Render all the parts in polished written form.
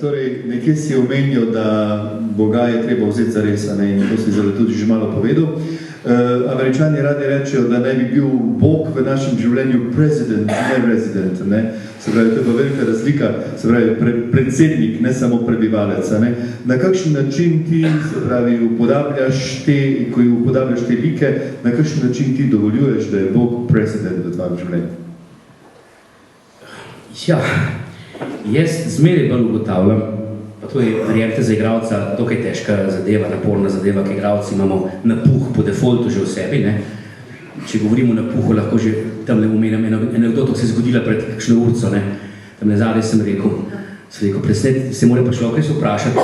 Torej, nekje si omenil, da Boga je treba vzeti za res, in to si zelo tudi že malo povedal. Američani radi rečejo, da naj bi bil Bog v našem življenju president, ne resident. Ne? Se pravi, to je pa velika razlika, se pravi, predsednik, ne samo prebivalec. Ne? Na kakšen način ti, se pravi, ko upodabljaš te like, na kakšen način ti dovoljuješ, da je Bog president v tvojem življenju? Ja, jaz zmeraj bolj ugotavljam, pa to je, verjemite, za igralca dokaj težka zadeva, naporna zadeva, ki igralci imamo napuh po defaultu že v sebi, ne. Če govorimo o napuhu, lahko že tamle omenjam anekdoto, se je zgodila pred kakšno urco, ne. Tamle zadaj sem rekel, presnet, se mora pa človek res vprašati,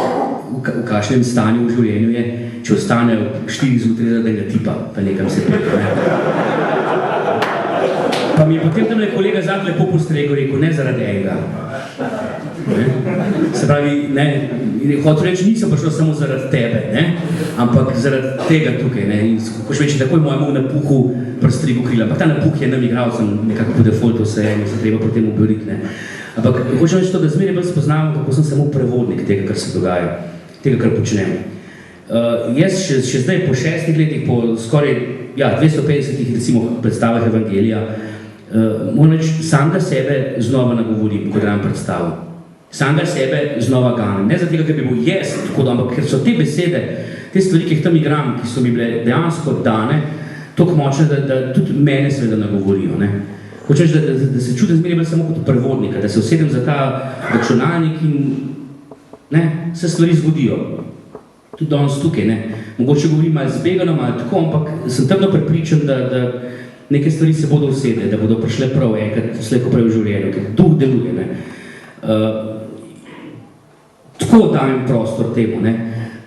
v kakšnem stanju v življenju je, če ostane 4 zjutraj, da ga tipa, pa nekam se preko, ne. Pa mi je potem tamle kolega Zak lepo postregel, rekel, ne zaradi enega. Se pravi, ne, hotel reči, nisem prišel samo zaradi tebe, ne, ampak zaradi tega tukaj, ne, in hoš reči, takoj mojemu napuhu prstrigu krila, ampak ta napuh je nam igralcem nekako po defaultu se treba potem oboriti, ne. Ampak hočem reči to, da zmeraj bolj spoznavam, kako sem samo prevodnik tega, kar se dogaja, tega, kar počnem. Jaz še zdaj po 6 letih, po skoraj 250 recimo predstavah Evangelija, moram reči, samega sebe znova nagovorim, ko dam predstavu. Samega sebe znova ganem. Ne zato, ker bi bil jaz tako, ampak ker so te besede, te stvari, ki jih tam igram, ki so mi bile dejansko dane, toliko močne, da tudi mene seveda nagovorijo. Ne. Hočem reči, da se čutim zmeraj samo kot prevodnika, da se usedem za ta računalnik in ne, se stvari zgodijo. Tudi danes tukaj, ne. Mogoče govorim malo zbegano, malo tako, ampak sem trdno prepričan, da neke stvari se bodo usedle, da bodo prišle prav enkrat, slejko prej v življenju, ker duh deluje, ne. Tako dajem prostor temu, ne.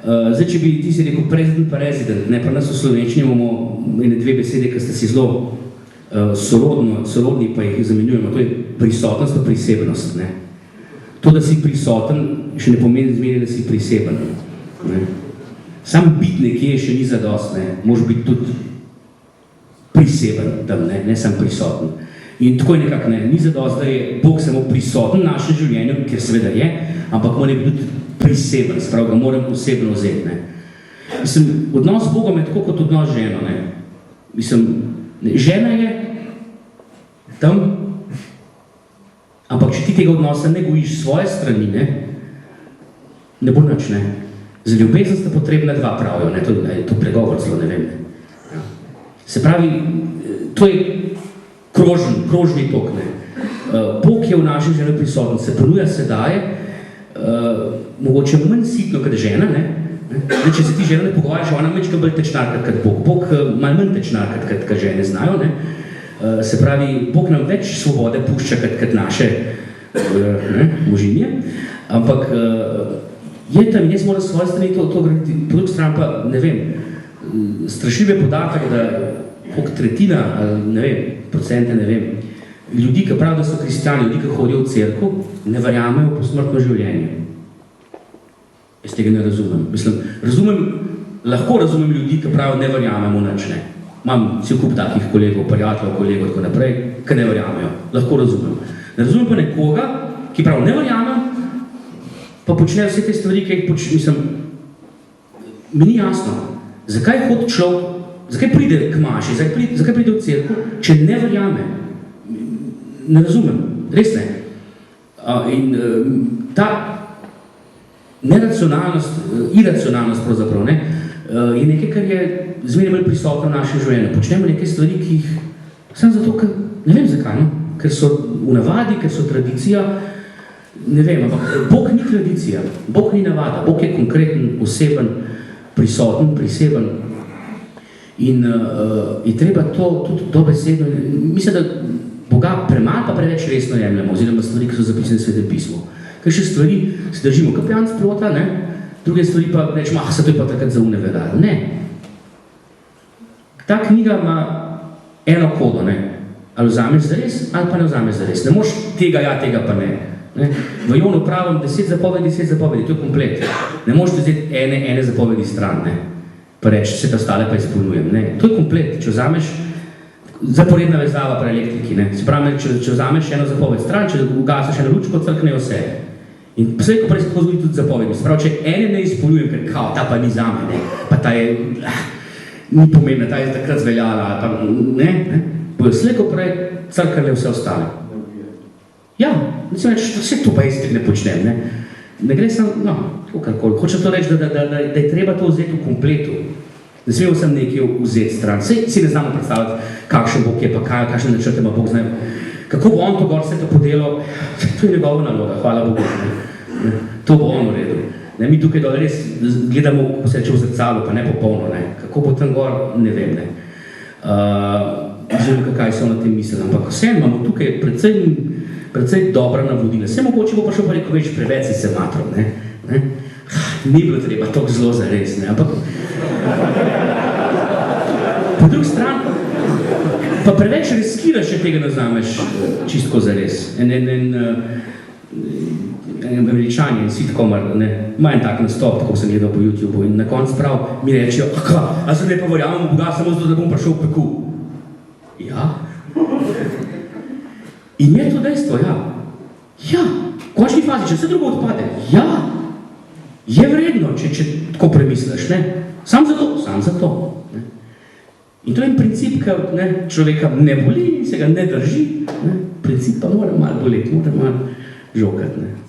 Zdaj, če bi ti si rekel president pa resident, ne, pa nas v slovenčini imamo ene 2 besede, ki ste si zelo sorodni, pa jih zamenjujemo, to je prisotnost pa prisebnost, ne. To, da si prisoten, še ne pomeni zmeraj, da si priseben, ne. Sam biti nekje še ni zadost, ne, moraš biti tudi priseben tam, ne sam prisoten. In tako je nekako, ne, ni zadost, da je Bog samo prisoten v našem življenju, ker seveda je, ampak mora biti tudi priseben, sprav ga moram posebno vzeti, ne. Mislim, odnos s Bogom je tako kot odnos z ženo, ne. Mislim, žena je tam, ampak če ti tega odnosa ne gojiš svoje strani, ne bo nič, ne. Za ljubezen sta potrebna 2, pravijo, ne, to pregovor zelo, ne vem, ne. Se pravi, to je krožni tok, ne. Bog je v našem življenju prisoten, se ponuja, se daje, mogoče manj sitno kot žena, ne. Če se ti žena ne pogovarjaš, ona mečka bolj tečnarkat kot Bog. Bog malo manj tečnarkat, kot žene znajo, ne. Se pravi, Bog nam več svobode pušča kot naše možinje, ampak je tam, jaz moram svoje strani to graditi, po drugi strani pa, ne vem, strašljiv je podatek, da koliko tretjina, ne vem, procente, ne vem, ljudi, ki pravijo, da so kristjani, ljudi, ki hodijo v cerkev, ne verjamejo v posmrtno življenje. Jaz tega ne razumem. Mislim, lahko razumem ljudi, ki pravijo, ne verjamemo nič, ne. Imam cel kup takih kolegov, prijateljev, kolegov, tako naprej, ki ne verjamejo. Lahko razumem. Ne razumem pa nekoga, ki pravi, ne verjamem, pa počne vse te stvari, ki jih mislim, mi ni jasno. Zakaj hodi človek, zakaj pride k maši, zakaj pride v cerkev, če ne verjame? Ne razumem, res ne. In ta neracionalnost, iracionalnost pravzaprav, ne, je nekaj, kar je zmeraj bolj prisotno v našem življenju. Počnemo nekaj stvari, ki jih samo zato, ker ne vem zakaj, no? Ker so v navadi, ker so tradicija, ne vem, ampak Bog ni tradicija, Bog ni navada, Bog je konkreten, oseben, prisoten, priseben in je treba to tudi dobesedno, mislim, da Boga premalo pa preveč resno jemljamo, oziroma stvari, ki so zapisane v Svetem pismu. Ker še stvari se držimo kapljanc prota, ne, druge stvari pa rečemo, se to je pa takrat za une vedali. Ne. Ta knjiga ima eno kodo, ne, ali vzameš zares, ali pa ne vzameš zares. Ne moš tega, tega pa ne. Ne? V Jonu pravim 10 zapovedi, to je komplet. Ne možete vzeti ene zapovedi stran, ne? Pa reči, vse ta ostale pa izpolnjujem. Ne? To je komplet. Če vzameš zaporedna vezava pri elektriki, ne? Se pravi, če vzameš eno zapoved stran, če ugasiš eno lučko, crkne vse. In vse, ko prej se tako zgodi tudi zapovedi. Sprav, če ene ne izpoljujem, ker kao, ta pa ni zame, ne, pa ta je, ni pomembna, ta je takrat zveljala, pa ne, bojo slej, ko prej crkale vse ostale. Ja, mislim, vse to pa jaz ne počnem, ne. Ne gre samo, no, kakorkoli. Hočem to reči, da je treba to vzeti v kompletu. Ne smemo sem nekaj vzeti stran. Sej si ne znamo predstavljati, kakšen Bog je, pa kakšne načrte ima Bog znajo. Kako bo on to gor vse to podelal, to je njegova naloga, hvala Bogu. Ne. To bo on uredil. Ne, mi tukaj dole res gledamo, ko se reče v zrcalu, pa ne popolno. Ne. Kako bo tam gor, ne vem. Ne. Želim, kaj so na tem mislili, ampak vseeno imamo tukaj precej dobra navodila. Vse mogoče bo pa šel pa rekel, več preveč si se matral. Ne. Ni bilo treba toliko zelo zares, ne, ampak po drugi strani pa preveč riskiraš, če tega ne znameš čistko zares. Američani in sitcomar, ima en tak nastop, tako sem gledal po YouTubeu in na koncu prav mi rečejo, a zdaj pa verjamem v Boga, samo zato, da bom prišel v peku. Ja. In je to dejstvo, ja. Ja, v končni fazi, če vse drugo odpade, ja. Je vredno, če tako premisliš, ne? Sam zato. Ne? In to je en princip, ki človeka ne boli in se ga ne drži, ne? Princip pa mora malo boleti, mora malo žokati, ne?